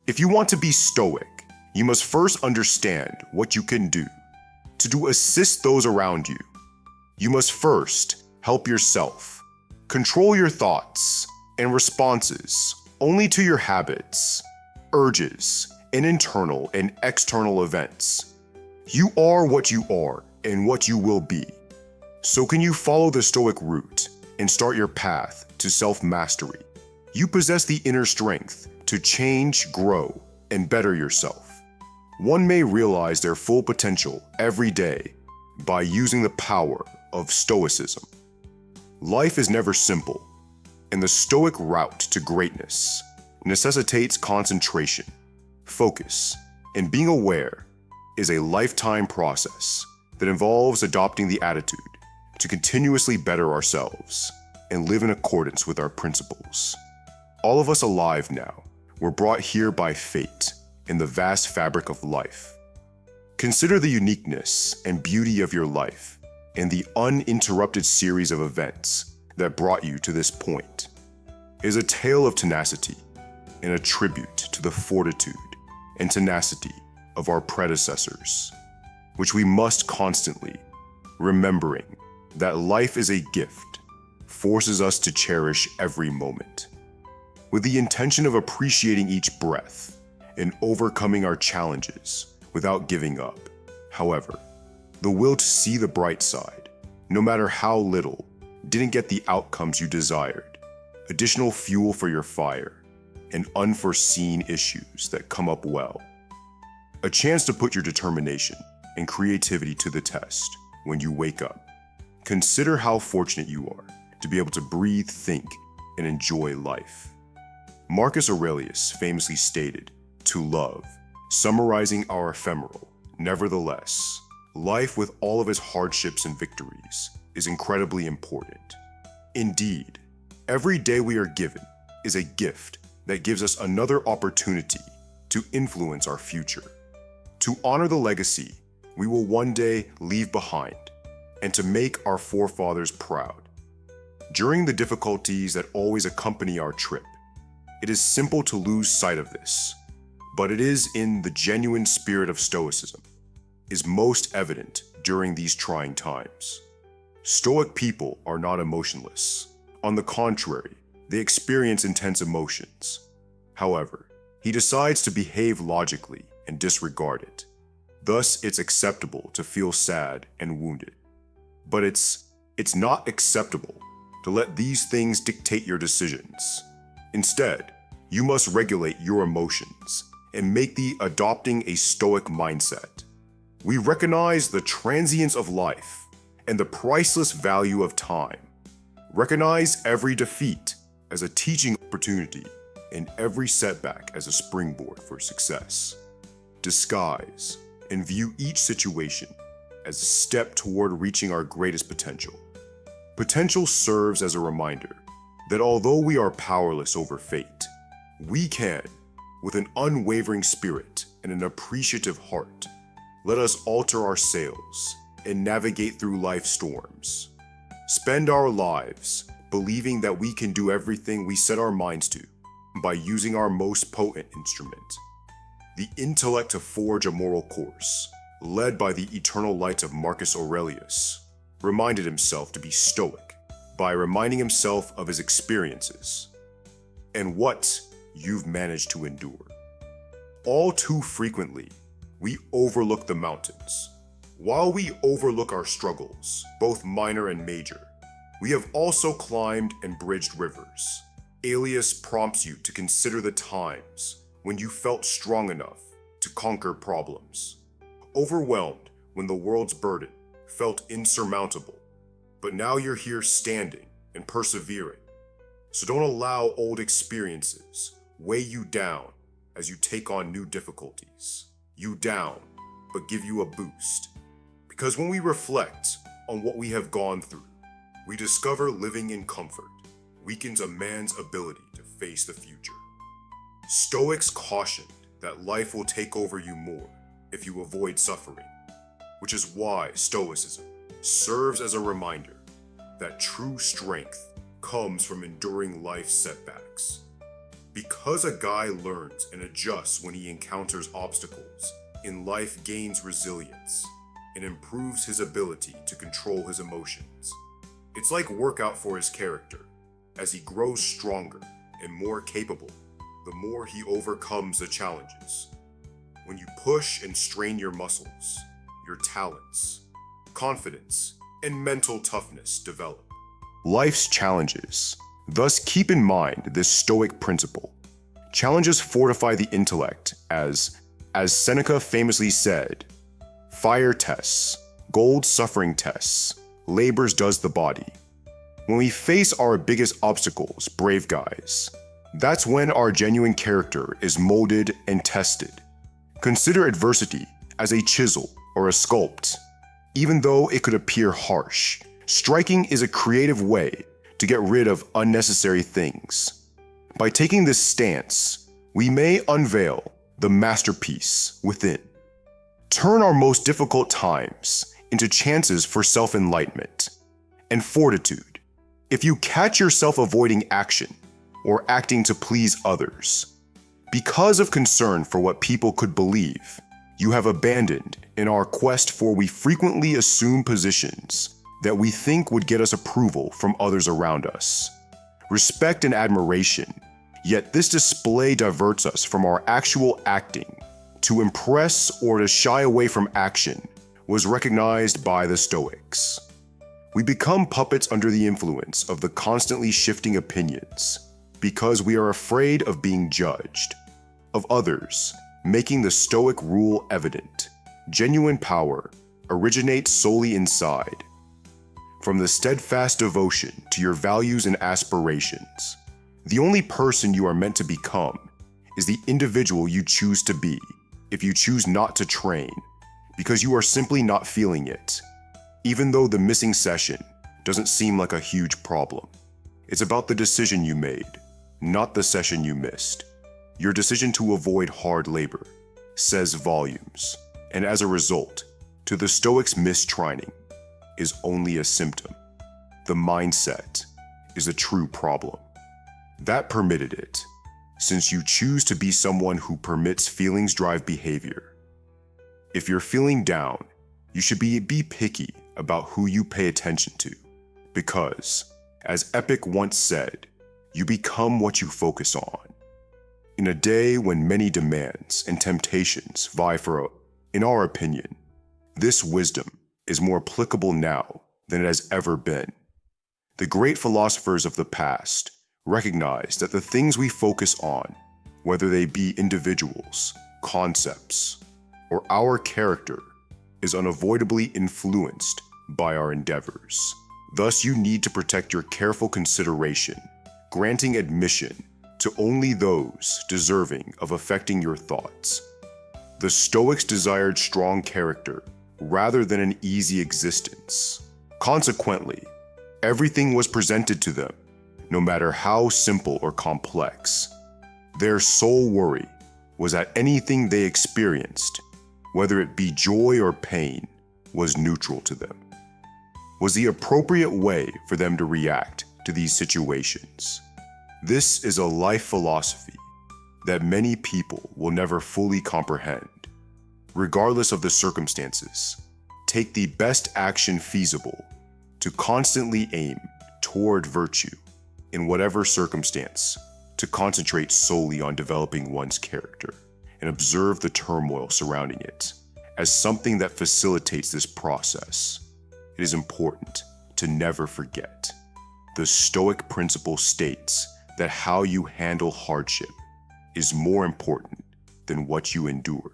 If you want to be stoic, you must first understand what you can do. To assist those around you, you must first help yourself. Control your thoughts and responses only to your habits, urges, and internal and external events. You are what you are and what you will be. So can you follow the Stoic route and start your path to self-mastery? You possess the inner strength to change, grow, and better yourself. One may realize their full potential every day by using the power of Stoicism. Life is never simple, and the Stoic route to greatness necessitates concentration, focus, and being aware is a lifetime process that involves adopting the attitude to continuously better ourselves and live in accordance with our principles. All of us alive now were brought here by fate in the vast fabric of life. Consider the uniqueness and beauty of your life and the uninterrupted series of events that brought you to this point. It is a tale of tenacity and a tribute to the fortitude and tenacity of our predecessors, which we must constantly, remembering that life is a gift, forces us to cherish every moment. With the intention of appreciating each breath and overcoming our challenges without giving up. However, the will to see the bright side, no matter how little, didn't get the outcomes you desired, additional fuel for your fire, and unforeseen issues that come up well. A chance to put your determination and creativity to the test when you wake up. Consider how fortunate you are to be able to breathe, think, and enjoy life. Marcus Aurelius famously stated, "To love, summarizing our ephemeral, nevertheless, life with all of its hardships and victories is incredibly important. Indeed, every day we are given is a gift that gives us another opportunity to influence our future, to honor the legacy we will one day leave behind, and to make our forefathers proud. During the difficulties that always accompany our trip, it is simple to lose sight of this, but it is in the genuine spirit of Stoicism, is most evident during these trying times. Stoic people are not emotionless. On the contrary, they experience intense emotions. However, he decides to behave logically and disregard it. Thus, it's acceptable to feel sad and wounded. But it's not acceptable to let these things dictate your decisions. Instead, you must regulate your emotions and make the adopting a Stoic mindset. We recognize the transience of life and the priceless value of time. Recognize every defeat as a teaching opportunity and every setback as a springboard for success. Disguise and view each situation as a step toward reaching our greatest potential. Potential serves as a reminder that although we are powerless over fate, we can, with an unwavering spirit and an appreciative heart, let us alter our sails and navigate through life's storms. Spend our lives believing that we can do everything we set our minds to by using our most potent instrument, the intellect to forge a moral course, led by the eternal light of Marcus Aurelius, reminded himself to be stoic by reminding himself of his experiences and what you've managed to endure. All too frequently, we overlook the mountains. While we overlook our struggles, both minor and major, we have also climbed and bridged rivers. Aurelius prompts you to consider the times when you felt strong enough to conquer problems. Overwhelmed when the world's burden felt insurmountable, but now you're here standing and persevering. So don't allow old experiences weigh you down as you take on new difficulties. You down, but give you a boost. Because when we reflect on what we have gone through, we discover living in comfort weakens a man's ability to face the future. Stoics cautioned that life will take over you more if you avoid suffering, which is why Stoicism serves as a reminder that true strength comes from enduring life's setbacks. Because a guy learns and adjusts when he encounters obstacles, in life gains resilience and improves his ability to control his emotions. It's like workout for his character. As he grows stronger and more capable, the more he overcomes the challenges. When you push and strain your muscles, your talents, confidence, and mental toughness develop. Life's challenges. Thus keep in mind this Stoic principle. Challenges fortify the intellect as Seneca famously said, "Fire tests, gold suffering tests, labors does the body." When we face our biggest obstacles, brave guys, that's when our genuine character is molded and tested. Consider adversity as a chisel or a sculpt. Even though it could appear harsh, striking is a creative way to get rid of unnecessary things. By taking this stance, we may unveil the masterpiece within. Turn our most difficult times into chances for self-enlightenment and fortitude. If you catch yourself avoiding action or acting to please others, because of concern for what people could believe, you have abandoned in our quest for we frequently assume positions that we think would get us approval from others around us. Respect and admiration, yet this display diverts us from our actual acting to impress or to shy away from action was recognized by the Stoics. We become puppets under the influence of the constantly shifting opinions because we are afraid of being judged, of others, making the Stoic rule evident. Genuine power originates solely inside. From the steadfast devotion to your values and aspirations, the only person you are meant to become is the individual you choose to be if you choose not to train, because you are simply not feeling it. Even though the missing session doesn't seem like a huge problem, it's about the decision you made, not the session you missed. Your decision to avoid hard labor says volumes, and as a result, to the Stoics' mistraining is only a symptom. The mindset is a true problem. That permitted it, since you choose to be someone who permits feelings drive behavior. If you're feeling down, you should be picky about who you pay attention to, because, as Epic once said, you become what you focus on. In a day when many demands and temptations vie for, in our opinion, this wisdom is more applicable now than it has ever been. The great philosophers of the past recognized that the things we focus on, whether they be individuals, concepts, or our character, is unavoidably influenced by our endeavors. Thus, you need to protect your careful consideration, granting admission to only those deserving of affecting your thoughts. The Stoics desired strong character rather than an easy existence. Consequently, everything was presented to them, no matter how simple or complex. Their sole worry was that anything they experienced, whether it be joy or pain, was neutral to them, was the appropriate way for them to react to these situations. This is a life philosophy that many people will never fully comprehend. Regardless of the circumstances, take the best action feasible to constantly aim toward virtue in whatever circumstance, to concentrate solely on developing one's character and observe the turmoil surrounding it as something that facilitates this process. It is important to never forget. The Stoic principle states that how you handle hardship is more important than what you endure.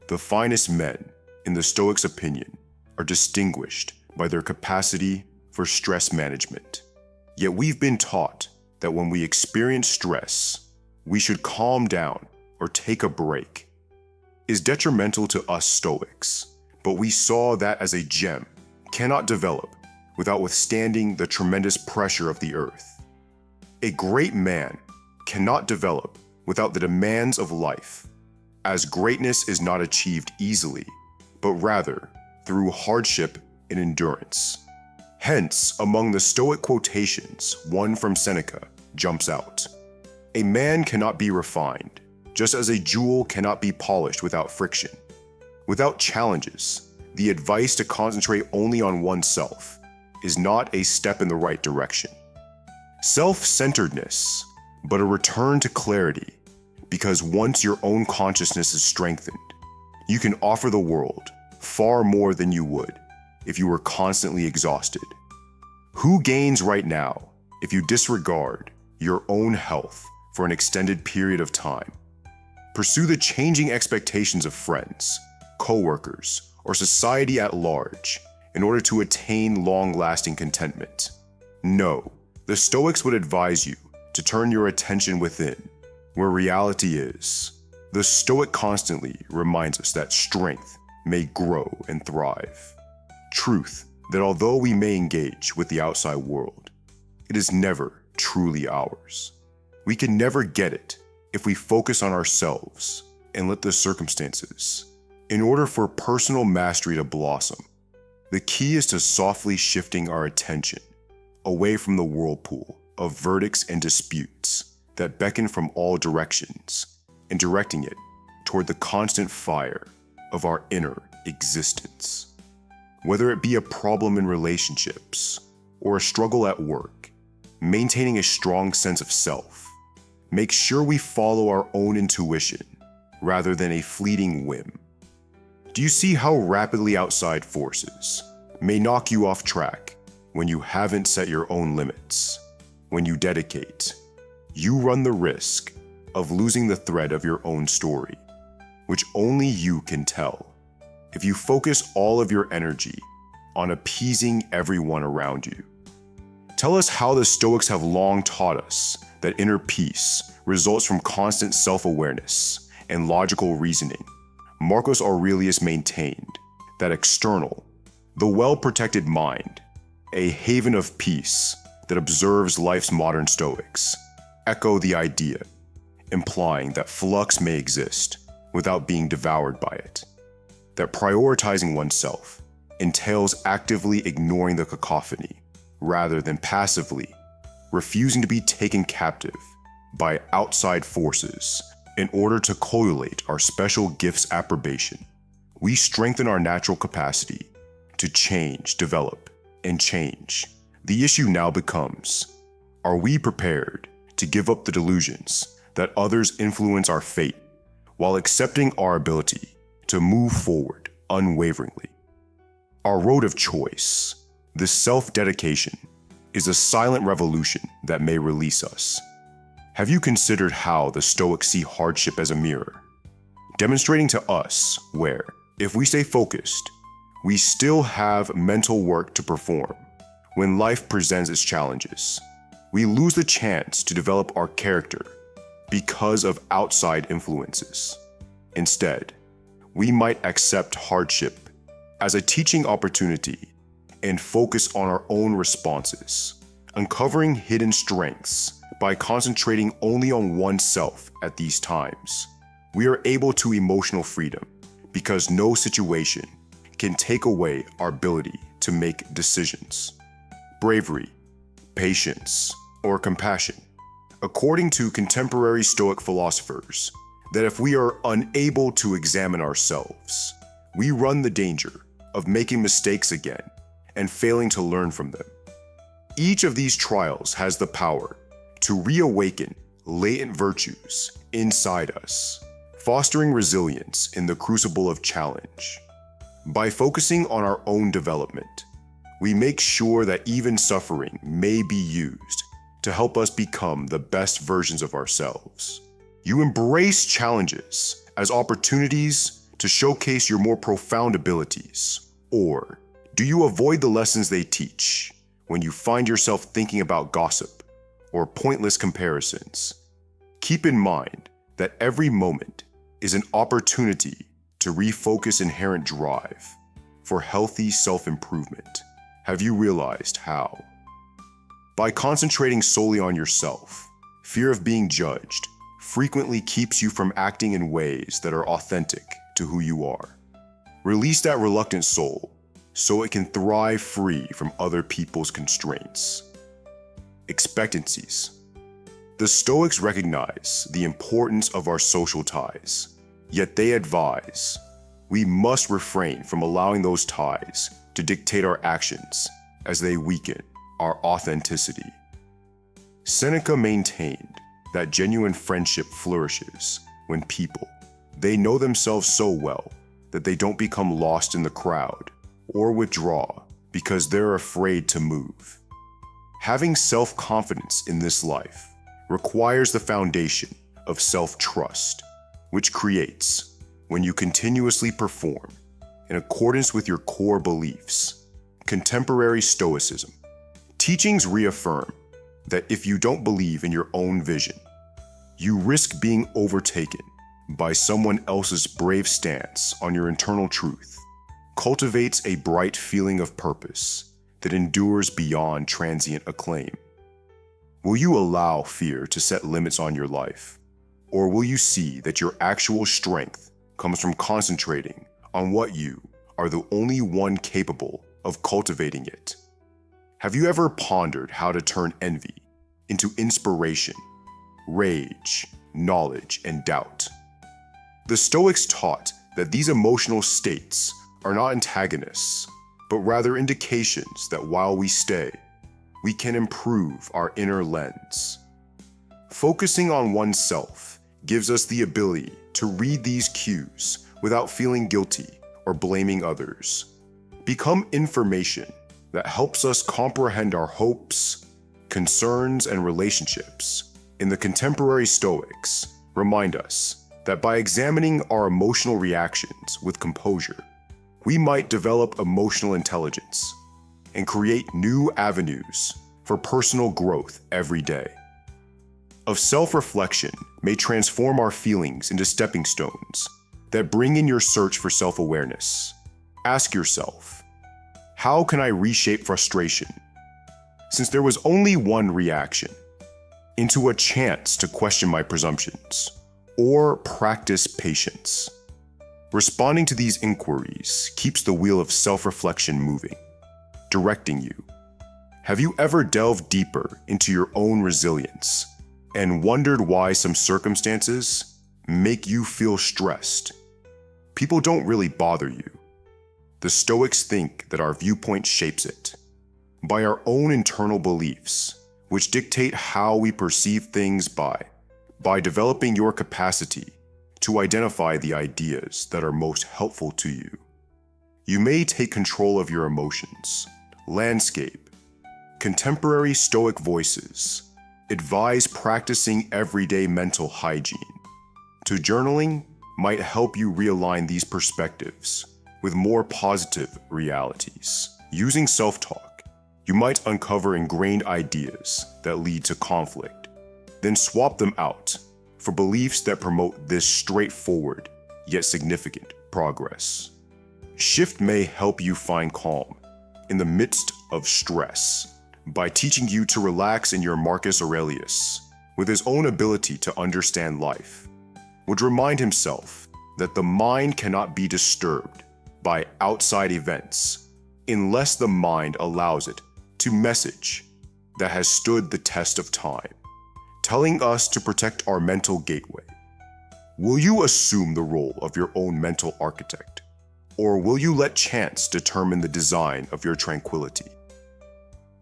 The finest men, in the Stoics' opinion, are distinguished by their capacity for stress management. Yet we've been taught that when we experience stress, we should calm down or take a break. Is detrimental to us Stoics, but we saw that as a gem cannot develop without withstanding the tremendous pressure of the earth. A great man cannot develop without the demands of life, as greatness is not achieved easily, but rather through hardship and endurance. Hence, among the Stoic quotations, one from Seneca jumps out. A man cannot be refined, just as a jewel cannot be polished without friction. Without challenges, the advice to concentrate only on oneself is not a step in the right direction. Self-centeredness, but a return to clarity, because once your own consciousness is strengthened, you can offer the world far more than you would if you were constantly exhausted. Who gains right now if you disregard your own health for an extended period of time? Pursue the changing expectations of friends, coworkers, or society at large in order to attain long-lasting contentment. No, the Stoics would advise you to turn your attention within, where reality is. The Stoic constantly reminds us that strength may grow and thrive. Truth, that although we may engage with the outside world, it is never truly ours. We can never get it if we focus on ourselves and let the circumstances. In order for personal mastery to blossom, the key is to softly shifting our attention away from the whirlpool of verdicts and disputes that beckon from all directions and directing it toward the constant fire of our inner existence. Whether it be a problem in relationships or a struggle at work, maintaining a strong sense of self, make sure we follow our own intuition rather than a fleeting whim. Do you see how rapidly outside forces may knock you off track when you haven't set your own limits? When you dedicate, you run the risk of losing the thread of your own story, which only you can tell. If you focus all of your energy on appeasing everyone around you. Tell us how the Stoics have long taught us that inner peace results from constant self-awareness and logical reasoning. Marcus Aurelius maintained that external, the well-protected mind, a haven of peace that observes life's modern Stoics, echo the idea, implying that flux may exist without being devoured by it. That prioritizing oneself entails actively ignoring the cacophony rather than passively refusing to be taken captive by outside forces in order to collate our special gifts' approbation. We strengthen our natural capacity to change, develop, and change. The issue now becomes, are we prepared to give up the delusions that others influence our fate while accepting our ability to move forward unwaveringly? Our road of choice, this self-dedication, is a silent revolution that may release us. Have you considered how the Stoics see hardship as a mirror, demonstrating to us where, if we stay focused, we still have mental work to perform when life presents its challenges? We lose the chance to develop our character because of outside influences. Instead, we might accept hardship as a teaching opportunity and focus on our own responses, uncovering hidden strengths. By concentrating only on oneself at these times, we are able to emotional freedom because no situation can take away our ability to make decisions. Bravery, patience, or compassion. According to contemporary Stoic philosophers, that if we are unable to examine ourselves, we run the danger of making mistakes again and failing to learn from them. Each of these trials has the power to reawaken latent virtues inside us, fostering resilience in the crucible of challenge. By focusing on our own development, we make sure that even suffering may be used to help us become the best versions of ourselves. You embrace challenges as opportunities to showcase your more profound abilities, or do you avoid the lessons they teach when you find yourself thinking about gossip or pointless comparisons? Keep in mind that every moment is an opportunity to refocus inherent drive for healthy self-improvement. Have you realized how? By concentrating solely on yourself, fear of being judged frequently keeps you from acting in ways that are authentic to who you are. Release that reluctant soul so it can thrive free from other people's constraints. Expectancies. The Stoics recognize the importance of our social ties, yet they advise we must refrain from allowing those ties to dictate our actions as they weaken our authenticity. Seneca maintained that genuine friendship flourishes when people, they know themselves so well that they don't become lost in the crowd or withdraw because they're afraid to move. Having self-confidence in this life requires the foundation of self-trust, which creates when you continuously perform in accordance with your core beliefs. Contemporary Stoicism teachings reaffirm that if you don't believe in your own vision, you risk being overtaken by someone else's brave stance on your internal truth. Cultivates a bright feeling of purpose that endures beyond transient acclaim. Will you allow fear to set limits on your life? Or will you see that your actual strength comes from concentrating on what you are the only one capable of cultivating it? Have you ever pondered how to turn envy into inspiration, rage, knowledge, and doubt? The Stoics taught that these emotional states are not antagonists, but rather indications that while we stay, we can improve our inner lens. Focusing on oneself gives us the ability to read these cues without feeling guilty or blaming others. Become information that helps us comprehend our hopes, concerns, and relationships. In the contemporary Stoics, remind us that by examining our emotional reactions with composure, we might develop emotional intelligence and create new avenues for personal growth every day. Of self-reflection may transform our feelings into stepping stones that bring in your search for self-awareness. Ask yourself, how can I reshape frustration, since there was only one reaction, into a chance to question my presumptions or practice patience? Responding to these inquiries keeps the wheel of self-reflection moving, directing you. Have you ever delved deeper into your own resilience and wondered why some circumstances make you feel stressed? People don't really bother you. The Stoics think that our viewpoint shapes it by our own internal beliefs, which dictate how we perceive things by developing your capacity to identify the ideas that are most helpful to you. You may take control of your emotions. Landscape. Contemporary Stoic voices advise practicing everyday mental hygiene. To journaling might help you realign these perspectives with more positive realities. Using self-talk, you might uncover ingrained ideas that lead to conflict, then swap them out for beliefs that promote this straightforward yet significant progress. Shift may help you find calm in the midst of stress by teaching you to relax in your Marcus Aurelius, with his own ability to understand life, would remind himself that the mind cannot be disturbed by outside events unless the mind allows it to message that has stood the test of time, telling us to protect our mental gateway. Will you assume the role of your own mental architect, or will you let chance determine the design of your tranquility?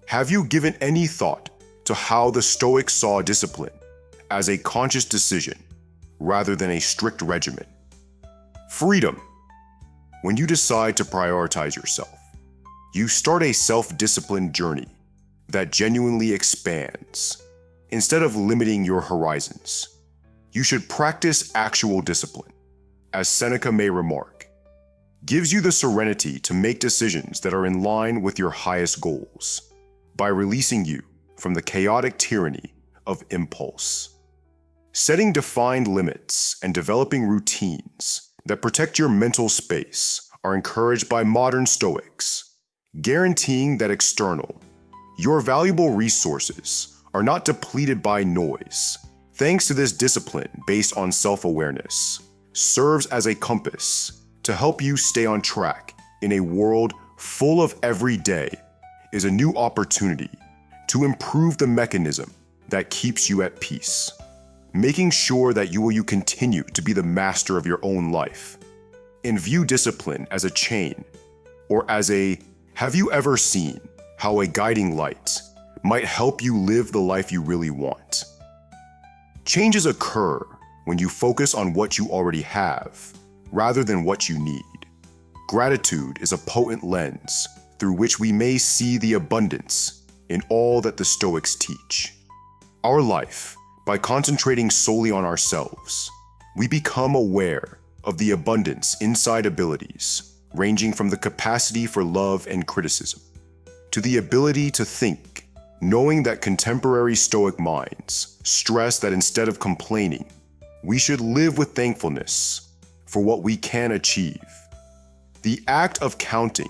Have you given any thought to how the Stoics saw discipline as a conscious decision rather than a strict regimen? Freedom. When you decide to prioritize yourself, you start a self-disciplined journey that genuinely expands. Instead of limiting your horizons, you should practice actual discipline. As Seneca may remark, gives you the serenity to make decisions that are in line with your highest goals by releasing you from the chaotic tyranny of impulse. Setting defined limits and developing routines that protect your mental space are encouraged by modern Stoics, guaranteeing that your valuable resources are not depleted by noise. Thanks to this discipline based on self-awareness, serves as a compass to help you stay on track in a world full of every day is a new opportunity to improve the mechanism that keeps you at peace, making sure that you continue to be the master of your own life, and view discipline as a chain, or as a, have you ever seen how a guiding light might help you live the life you really want? Changes occur when you focus on what you already have, rather than what you need. Gratitude is a potent lens through which we may see the abundance in all that the Stoics teach. Our life, by concentrating solely on ourselves, we become aware of the abundance inside abilities, ranging from the capacity for love and criticism, to the ability to think, knowing that contemporary Stoic minds stress that instead of complaining, we should live with thankfulness for what we can achieve. The act of counting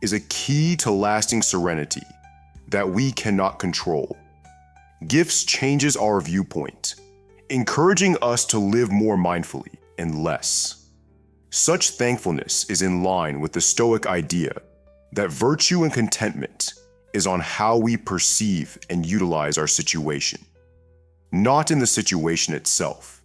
is a key to lasting serenity that we cannot control. Gifts changes our viewpoint, encouraging us to live more mindfully and less. Such thankfulness is in line with the Stoic idea that virtue and contentment is on how we perceive and utilize our situation, not in the situation itself.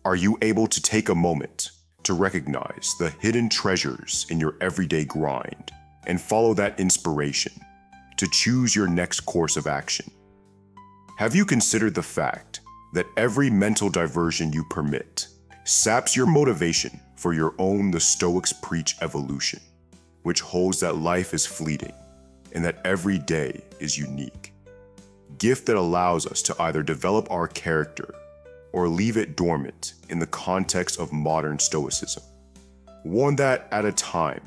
Are you able to take a moment to recognize the hidden treasures in your everyday grind and follow that inspiration to choose your next course of action? Have you considered the fact that every mental diversion you permit saps your motivation for your own the Stoics preach evolution, which holds that life is fleeting and that every day is unique? Gift that allows us to either develop our character or leave it dormant in the context of modern Stoicism. One that, at a time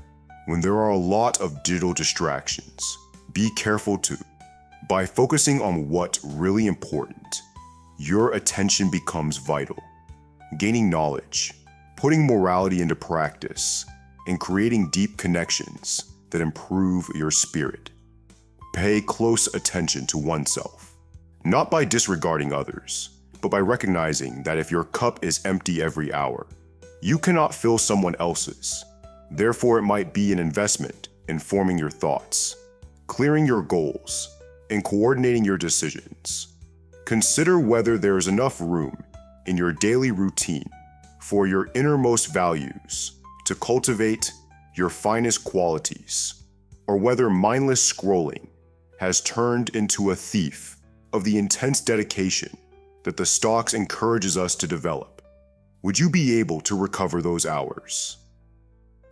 when there are a lot of digital distractions, be careful to, by focusing on what's really important, your attention becomes vital. Gaining knowledge, putting morality into practice, and creating deep connections that improve your spirit. Pay close attention to oneself, not by disregarding others, but by recognizing that if your cup is empty every hour, you cannot fill someone else's. Therefore, it might be an investment in forming your thoughts, clearing your goals, and coordinating your decisions. Consider whether there is enough room in your daily routine for your innermost values to cultivate your finest qualities, or whether mindless scrolling has turned into a thief of the intense dedication that the Stoics encourages us to develop. Would you be able to recover those hours?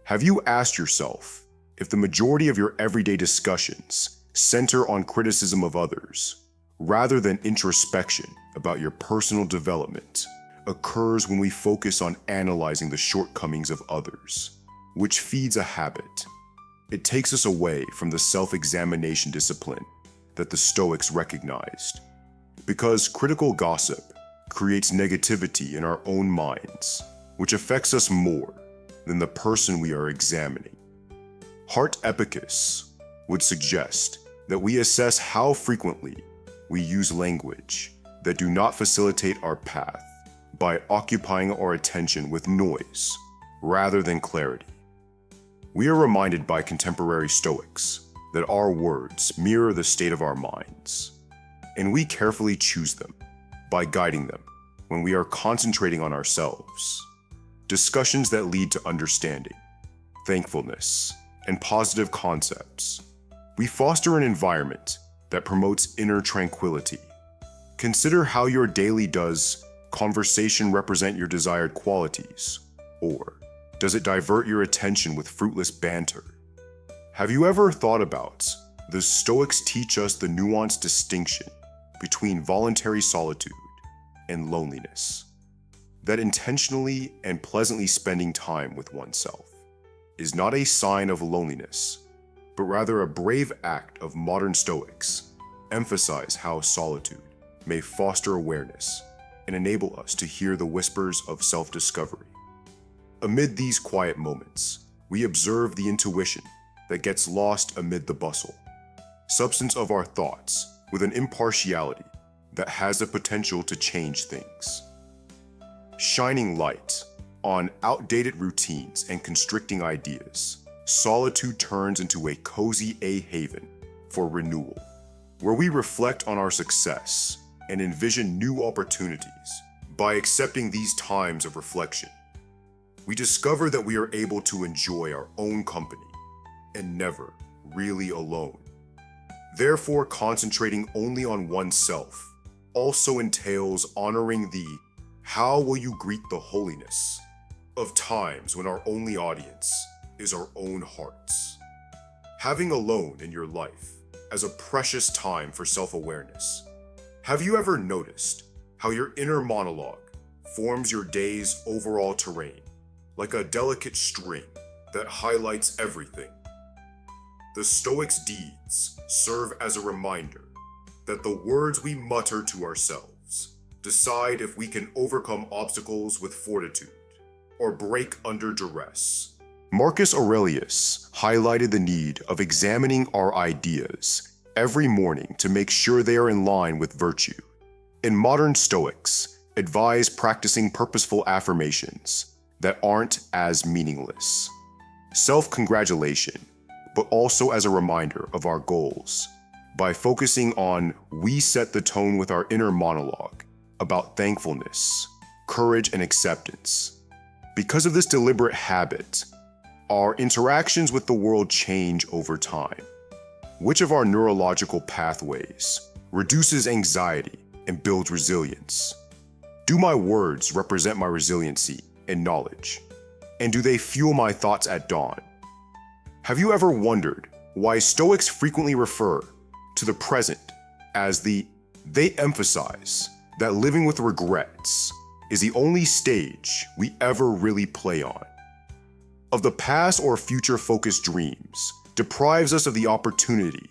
Have you asked yourself if the majority of your everyday discussions center on criticism of others, rather than introspection about your personal development, occurs when we focus on analyzing the shortcomings of others, which feeds a habit? It takes us away from the self-examination discipline that the Stoics recognized, because critical gossip creates negativity in our own minds, which affects us more than the person we are examining. Heart Epicus would suggest that we assess how frequently we use language that do not facilitate our path by occupying our attention with noise rather than clarity. We are reminded by contemporary Stoics that our words mirror the state of our minds, and we carefully choose them by guiding them when we are concentrating on ourselves. Discussions that lead to understanding, thankfulness, and positive concepts. We foster an environment that promotes inner tranquility. Consider how your daily does conversation represent your desired qualities, or does it divert your attention with fruitless banter? Have you ever thought about the Stoics teach us the nuanced distinction between voluntary solitude and loneliness? That intentionally and pleasantly spending time with oneself is not a sign of loneliness, but rather a brave act of modern Stoics emphasize how solitude may foster awareness and enable us to hear the whispers of self-discovery. Amid these quiet moments, we observe the intuition that gets lost amid the bustle, substance of our thoughts with an impartiality that has the potential to change things. Shining light on outdated routines and constricting ideas, solitude turns into a cozy haven for renewal, where we reflect on our success and envision new opportunities. By accepting these times of reflection, we discover that we are able to enjoy our own company and never really alone. Therefore, concentrating only on oneself also entails honoring the "how will you greet the holiness" of times when our only audience is our own hearts. Having alone in your life as a precious time for self-awareness. Have you ever noticed how your inner monologue forms your day's overall terrain, like a delicate string that highlights everything? The Stoics' deeds serve as a reminder that the words we mutter to ourselves decide if we can overcome obstacles with fortitude or break under duress. Marcus Aurelius highlighted the need of examining our ideas every morning to make sure they are in line with virtue. And modern Stoics advise practicing purposeful affirmations that aren't as meaningless. Self-congratulation, but also as a reminder of our goals. By focusing on we set the tone with our inner monologue about thankfulness, courage, and acceptance. Because of this deliberate habit, our interactions with the world change over time. Which of our neurological pathways reduces anxiety and builds resilience? Do my words represent my resiliency and knowledge? And do they fuel my thoughts at dawn? Have you ever wondered why Stoics frequently refer to the present as they emphasize that living with regrets is the only stage we ever really play on? Of the past or future-focused dreams deprives us of the opportunity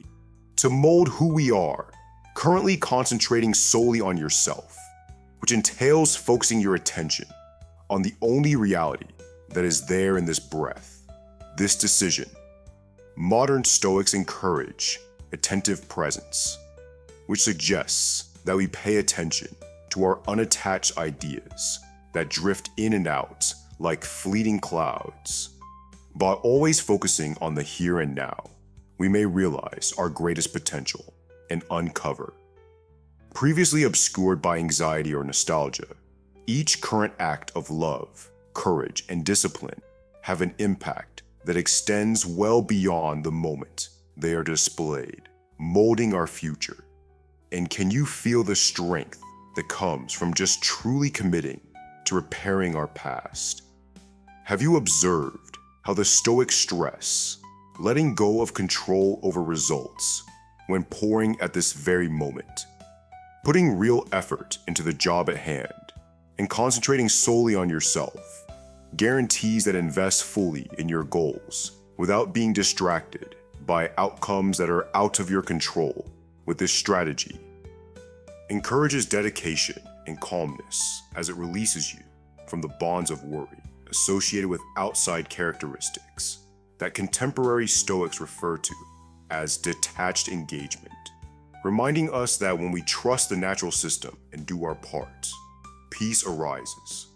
to mold who we are, currently concentrating solely on yourself, which entails focusing your attention on the only reality that is there in this breath, this decision. Modern Stoics encourage attentive presence, which suggests that we pay attention to our unattached ideas that drift in and out like fleeting clouds. By always focusing on the here and now, we may realize our greatest potential and uncover. Previously obscured by anxiety or nostalgia, each current act of love, courage, and discipline have an impact that extends well beyond the moment they are displayed, molding our future. And can you feel the strength that comes from just truly committing to repairing our past? Have you observed how the Stoics stress letting go of control over results when pouring at this very moment, putting real effort into the job at hand, and concentrating solely on yourself guarantees that invest fully in your goals without being distracted by outcomes that are out of your control. With this strategy, encourages dedication and calmness as it releases you from the bonds of worry associated with outside characteristics that contemporary Stoics refer to as detached engagement, reminding us that when we trust the natural system and do our part, peace arises.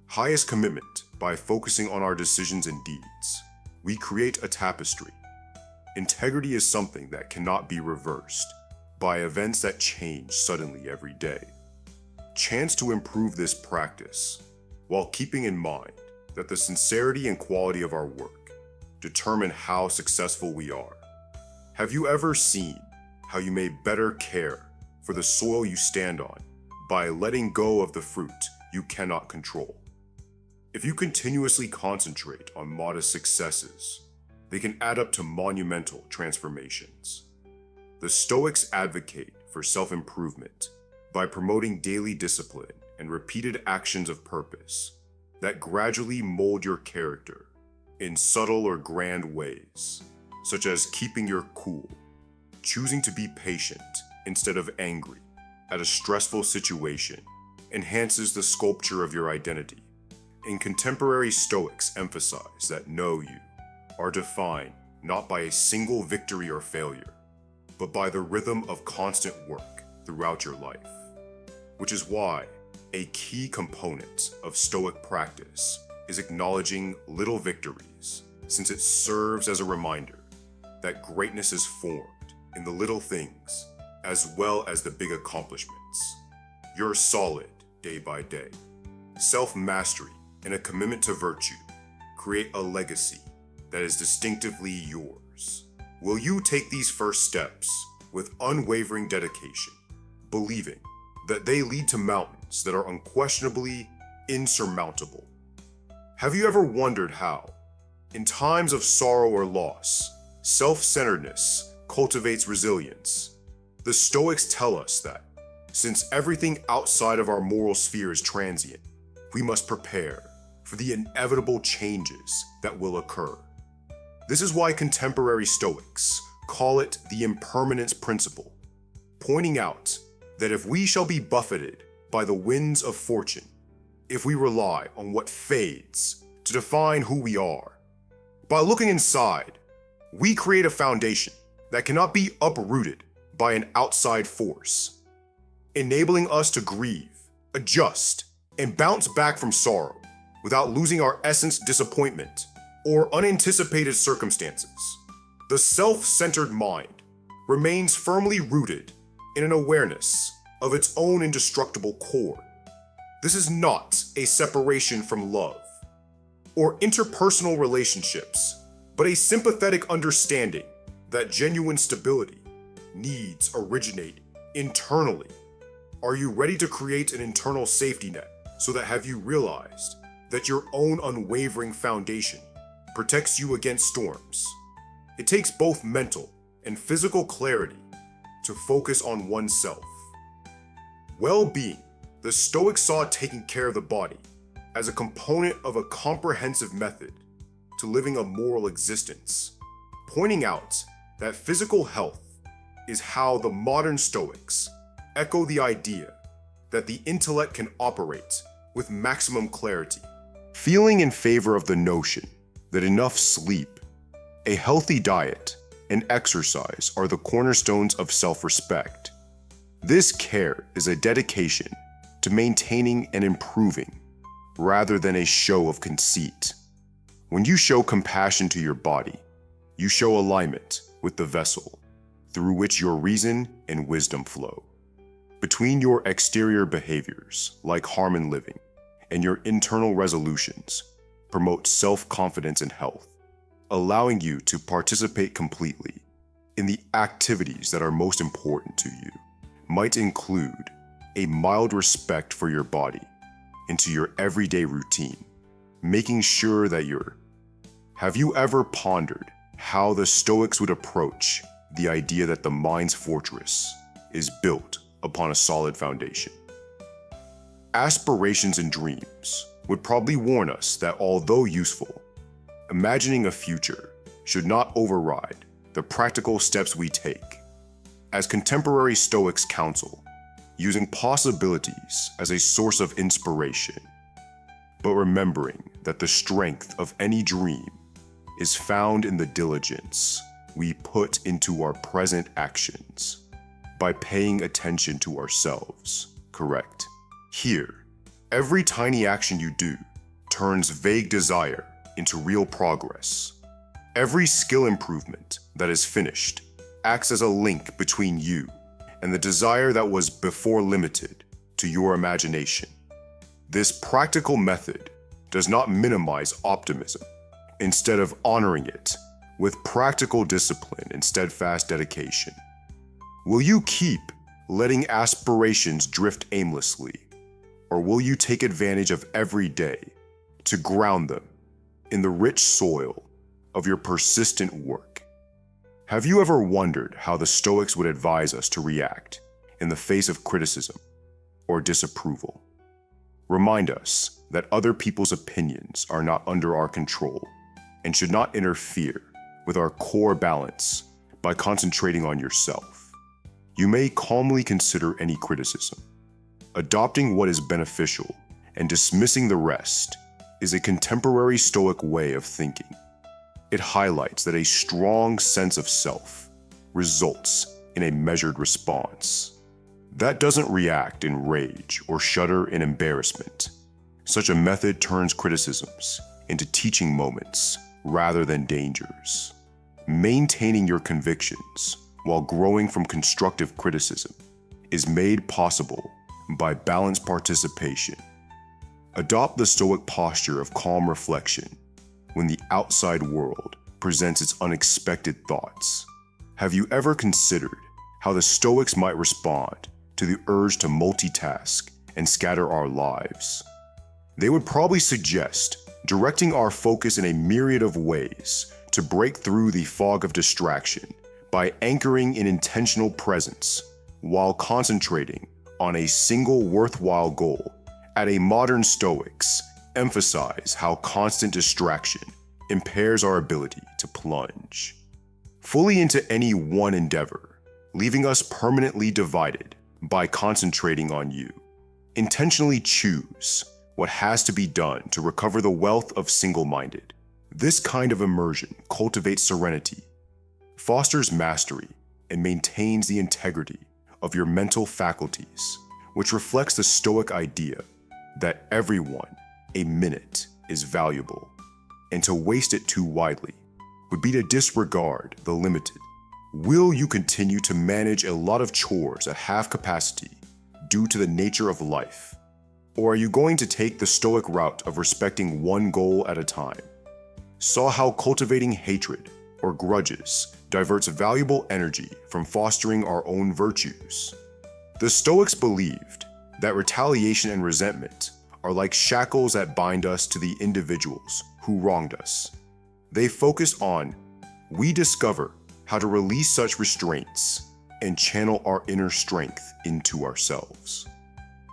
Highest commitment. By focusing on our decisions and deeds, we create a tapestry. Integrity is something that cannot be reversed by events that change suddenly every day. Chance to improve this practice while keeping in mind that the sincerity and quality of our work determine how successful we are. Have you ever seen how you may better care for the soil you stand on by letting go of the fruit you cannot control? If you continuously concentrate on modest successes, they can add up to monumental transformations. The Stoics advocate for self-improvement by promoting daily discipline and repeated actions of purpose that gradually mold your character in subtle or grand ways, such as keeping your cool, choosing to be patient instead of angry at a stressful situation, enhances the sculpture of your identity. And contemporary Stoics emphasize that you are defined not by a single victory or failure, but by the rhythm of constant work throughout your life. Which is why a key component of Stoic practice is acknowledging little victories, since it serves as a reminder that greatness is formed in the little things as well as the big accomplishments. you're solid day by day. Self-mastery and a commitment to virtue create a legacy that is distinctively yours. Will you take these first steps with unwavering dedication, believing that they lead to mountains that are unquestionably insurmountable? Have you ever wondered how, in times of sorrow or loss, self-centeredness cultivates resilience? The Stoics tell us that, since everything outside of our moral sphere is transient, we must prepare for the inevitable changes that will occur. This is why contemporary Stoics call it the impermanence principle, pointing out that if we shall be buffeted by the winds of fortune, if we rely on what fades to define who we are, by looking inside, we create a foundation that cannot be uprooted by an outside force, enabling us to grieve, adjust, and bounce back from sorrow without losing our essence, disappointment, or unanticipated circumstances. The self-centered mind remains firmly rooted in an awareness of its own indestructible core. This is not a separation from love or interpersonal relationships, but a sympathetic understanding that genuine stability needs originate internally. Are you ready to create an internal safety net so that have you realized that your own unwavering foundation protects you against storms? It takes both mental and physical clarity to focus on oneself. Well-being. The Stoics saw taking care of the body as a component of a comprehensive method to living a moral existence, pointing out that physical health is how the modern Stoics echo the idea that the intellect can operate with maximum clarity, feeling in favor of the notion that enough sleep, a healthy diet, and exercise are the cornerstones of self-respect. This care is a dedication to maintaining and improving, rather than a show of conceit. When you show compassion to your body, you show alignment with the vessel through which your reason and wisdom flow. Between your exterior behaviors, like harm in living, and your internal resolutions, promote self-confidence and health, allowing you to participate completely in the activities that are most important to you. Might include a mild respect for your body into your everyday routine, making sure that you're. Have you ever pondered how the Stoics would approach the idea that the mind's fortress is built upon a solid foundation? Aspirations and dreams would probably warn us that although useful, imagining a future should not override the practical steps we take. As contemporary Stoics counsel, using possibilities as a source of inspiration, but remembering that the strength of any dream is found in the diligence we put into our present actions by paying attention to ourselves, correct? Here, every tiny action you do turns vague desire into real progress. Every skill improvement that is finished acts as a link between you and the desire that was before limited to your imagination. This practical method does not minimize optimism, instead of honoring it with practical discipline and steadfast dedication. Will you keep letting aspirations drift aimlessly, or will you take advantage of every day to ground them in the rich soil of your persistent work? Have you ever wondered how the Stoics would advise us to react in the face of criticism or disapproval? Remind us that other people's opinions are not under our control and should not interfere with our core balance by concentrating on yourself. You may calmly consider any criticism. Adopting what is beneficial and dismissing the rest is a contemporary Stoic way of thinking. It highlights that a strong sense of self results in a measured response that doesn't react in rage or shudder in embarrassment. Such a method turns criticisms into teaching moments rather than dangers. Maintaining your convictions while growing from constructive criticism is made possible by balanced participation. Adopt the Stoic posture of calm reflection when the outside world presents its unexpected thoughts. Have you ever considered how the Stoics might respond to the urge to multitask and scatter our lives? They would probably suggest directing our focus in a myriad of ways to break through the fog of distraction by anchoring in intentional presence while concentrating on a single worthwhile goal. At a modern Stoics emphasize how constant distraction impairs our ability to plunge fully into any one endeavor, leaving us permanently divided by concentrating on you. Intentionally choose what has to be done to recover the wealth of single-minded. This kind of immersion cultivates serenity, fosters mastery, and maintains the integrity of your mental faculties, which reflects the Stoic idea that everyone, a minute, is valuable, and to waste it too widely would be to disregard the limited. Will you continue to manage a lot of chores at half capacity due to the nature of life? Or are you going to take the Stoic route of respecting one goal at a time? Saw how cultivating hatred or grudges diverts valuable energy from fostering our own virtues. The Stoics believed that retaliation and resentment are like shackles that bind us to the individuals who wronged us. They focus on, we discover how to release such restraints and channel our inner strength into ourselves.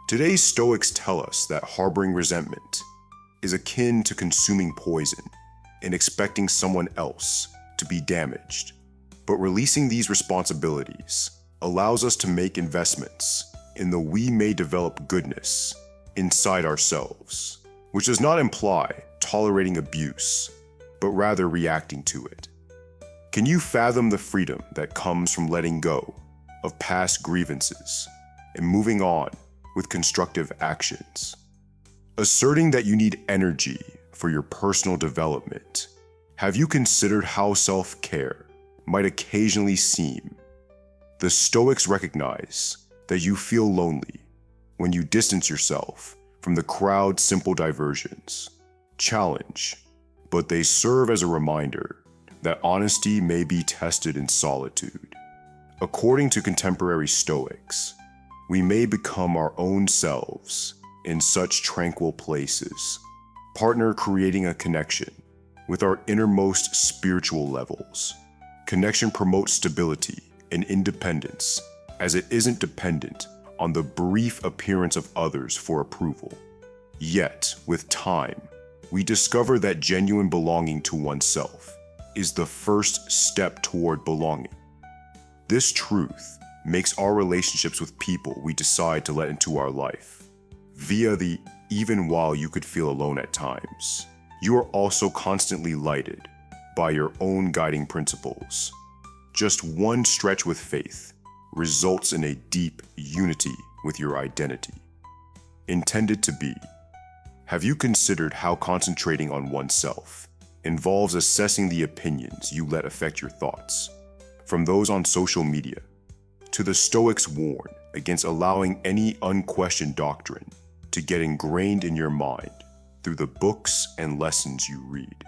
Today's Stoics tell us that harboring resentment is akin to consuming poison and expecting someone else to be damaged. But releasing these responsibilities allows us to make investments in the we may develop goodness inside ourselves, which does not imply tolerating abuse, but rather reacting to it. Can you fathom the freedom that comes from letting go of past grievances and moving on with constructive actions? Asserting that you need energy for your personal development, have you considered how self-care might occasionally seem? The Stoics recognize that you feel lonely when you distance yourself from the crowd's simple diversions. Challenge, but they serve as a reminder that honesty may be tested in solitude. According to contemporary Stoics, we may become our own selves in such tranquil places, partner creating a connection with our innermost spiritual levels. Connection promotes stability and independence, as it isn't dependent on the brief appearance of others for approval. Yet, with time, we discover that genuine belonging to oneself is the first step toward belonging. This truth makes our relationships with people we decide to let into our life via the even while you could feel alone at times, you are also constantly lighted by your own guiding principles. Just one stretch with faith results in a deep unity with your identity. Intended to be. Have you considered how concentrating on oneself involves assessing the opinions you let affect your thoughts? From those on social media, to the Stoics warn against allowing any unquestioned doctrine to get ingrained in your mind through the books and lessons you read.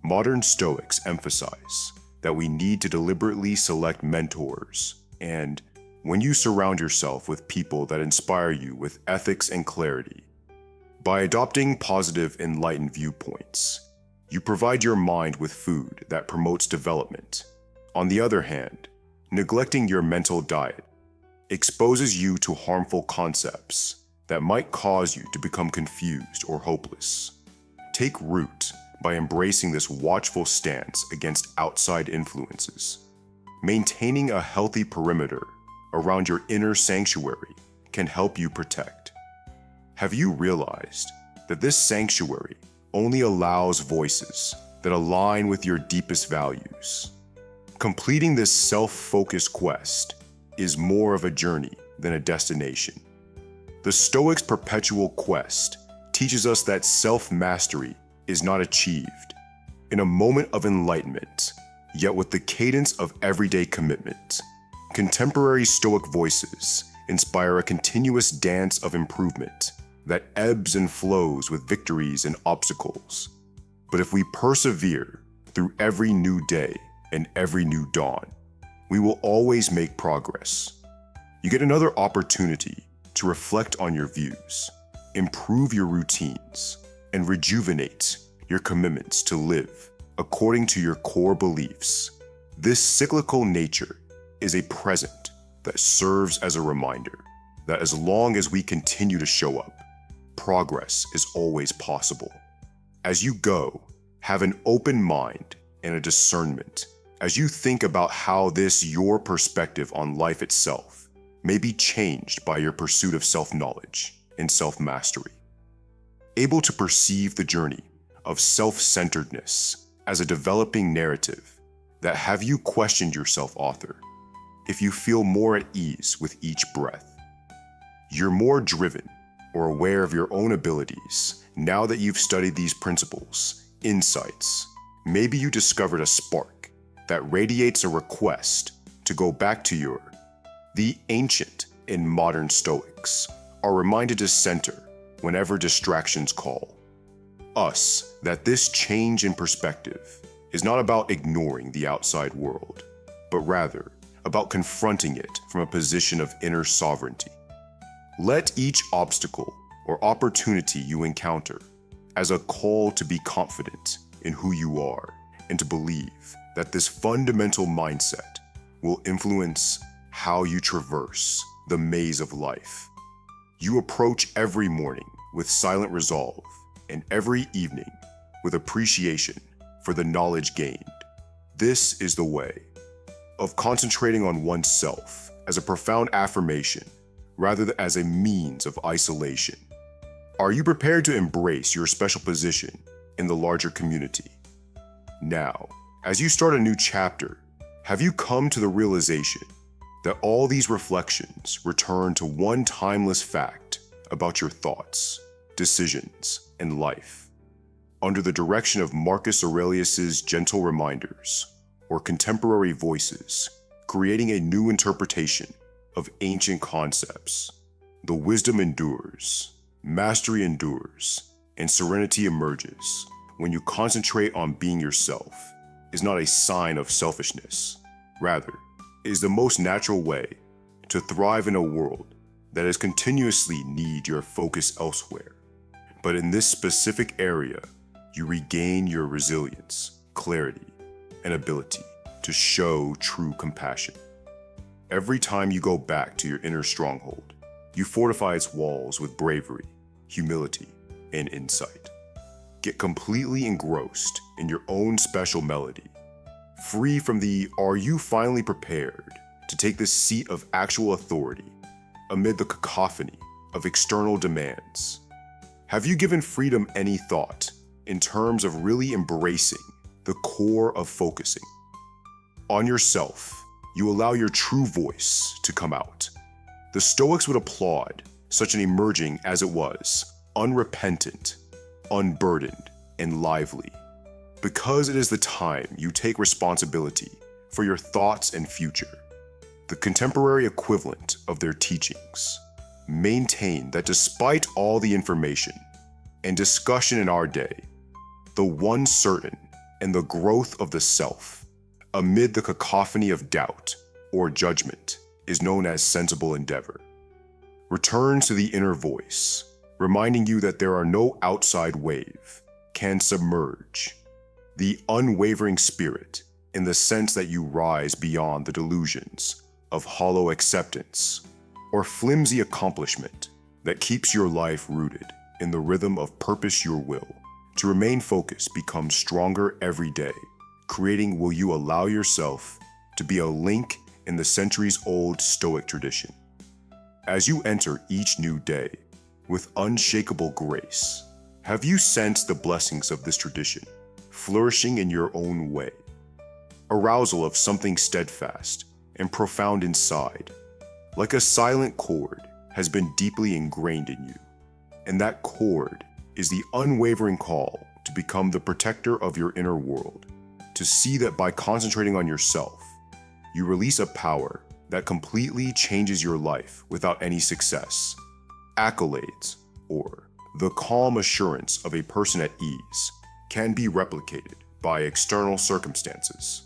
Modern Stoics emphasize that we need to deliberately select mentors, and when you surround yourself with people that inspire you with ethics and clarity, by adopting positive, enlightened viewpoints, you provide your mind with food that promotes development. On the other hand, neglecting your mental diet exposes you to harmful concepts that might cause you to become confused or hopeless. Take root by embracing this watchful stance against outside influences. Maintaining a healthy perimeter around your inner sanctuary can help you protect. Have you realized that this sanctuary only allows voices that align with your deepest values? Completing this self-focused quest is more of a journey than a destination. The Stoics' perpetual quest teaches us that self-mastery is not achieved in a moment of enlightenment, yet with the cadence of everyday commitment. Contemporary Stoic voices inspire a continuous dance of improvement that ebbs and flows with victories and obstacles. But if we persevere through every new day and every new dawn, we will always make progress. You get another opportunity to reflect on your views, improve your routines, and rejuvenate your commitments to live according to your core beliefs. This cyclical nature is a present that serves as a reminder that as long as we continue to show up, progress is always possible. As you go, have an open mind and a discernment as you think about how your perspective on life itself may be changed by your pursuit of self-knowledge and self-mastery. Able to perceive the journey of self-centeredness as a developing narrative that have you questioned yourself, author, if you feel more at ease with each breath. You're more driven or aware of your own abilities now that you've studied these principles, insights. Maybe you discovered a spark that radiates a request to go back to the ancient and modern Stoics are reminded to center whenever distractions call. That this change in perspective is not about ignoring the outside world, but rather about confronting it from a position of inner sovereignty. Let each obstacle or opportunity you encounter as a call to be confident in who you are and to believe that this fundamental mindset will influence how you traverse the maze of life. You approach every morning with silent resolve and every evening with appreciation for the knowledge gained. This is the way of concentrating on oneself as a profound affirmation rather than as a means of isolation. Are you prepared to embrace your special position in the larger community? Now, as you start a new chapter, have you come to the realization that all these reflections return to one timeless fact about your thoughts, decisions, and life? Under the direction of Marcus Aurelius's gentle reminders, or contemporary voices, creating a new interpretation of ancient concepts, the wisdom endures, mastery endures, and serenity emerges when you concentrate on being yourself is not a sign of selfishness. Rather, it is the most natural way to thrive in a world that is continuously need your focus elsewhere. But in this specific area, you regain your resilience, clarity, and ability to show true compassion. Every time you go back to your inner stronghold, you fortify its walls with bravery, humility, and insight. Get completely engrossed in your own special melody, free from the "are you finally prepared to take this seat of actual authority" amid the cacophony of external demands. Have you given freedom any thought in terms of really embracing the core of focusing on yourself? You allow your true voice to come out. The Stoics would applaud such an emerging as it was, unrepentant, unburdened, and lively, because it is the time you take responsibility for your thoughts and future. The contemporary equivalent of their teachings maintain that despite all the information and discussion in our day, the one certain and the growth of the self amid the cacophony of doubt or judgment is known as sensible endeavor. Return to the inner voice, reminding you that there are no outside wave can submerge the unwavering spirit in the sense that you rise beyond the delusions of hollow acceptance or flimsy accomplishment that keeps your life rooted in the rhythm of purpose. Your will to remain focused becomes stronger every day, creating will you allow yourself to be a link in the centuries-old Stoic tradition. As you enter each new day with unshakable grace, have you sensed the blessings of this tradition flourishing in your own way? Arousal of something steadfast and profound inside, like a silent chord, has been deeply ingrained in you, and that chord is the unwavering call to become the protector of your inner world, to see that by concentrating on yourself, you release a power that completely changes your life without any success, accolades, or the calm assurance of a person at ease can be replicated by external circumstances.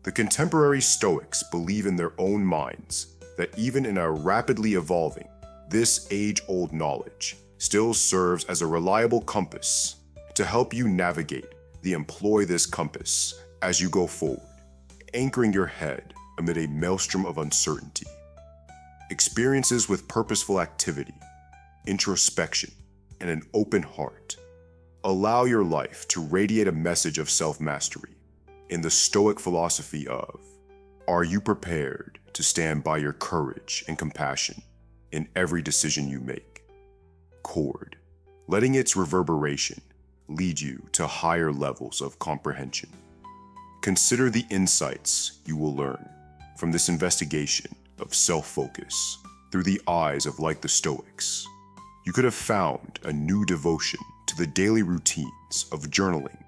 The contemporary Stoics believe in their own minds that even in a rapidly evolving, this age-old knowledge still serves as a reliable compass to help you navigate the employ this compass as you go forward, anchoring your head amid a maelstrom of uncertainty. Experiences with purposeful activity, introspection, and an open heart allow your life to radiate a message of self-mastery in the Stoic philosophy of, are you prepared to stand by your courage and compassion in every decision you make? Chord, letting its reverberation lead you to higher levels of comprehension. Consider the insights you will learn from this investigation of self-focus through the eyes of like the Stoics. You could have found a new devotion to the daily routines of journaling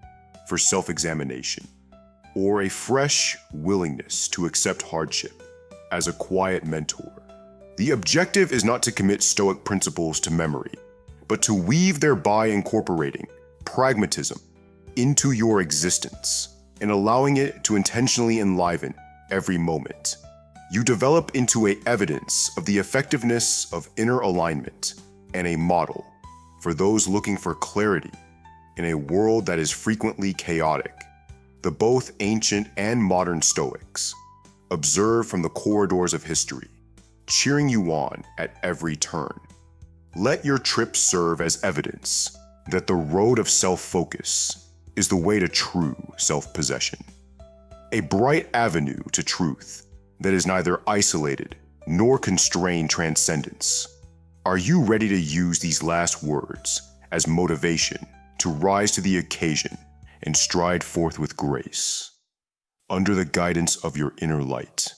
for self-examination, or a fresh willingness to accept hardship as a quiet mentor. The objective is not to commit Stoic principles to memory, but to weave thereby incorporating pragmatism into your existence and allowing it to intentionally enliven every moment. You develop into an evidence of the effectiveness of inner alignment and a model for those looking for clarity in a world that is frequently chaotic. The both ancient and modern Stoics observe from the corridors of history, cheering you on at every turn. Let your trip serve as evidence that the road of self-focus is the way to true self-possession. A bright avenue to truth that is neither isolated nor constrained transcendence. Are you ready to use these last words as motivation to rise to the occasion and stride forth with grace, under the guidance of your inner light?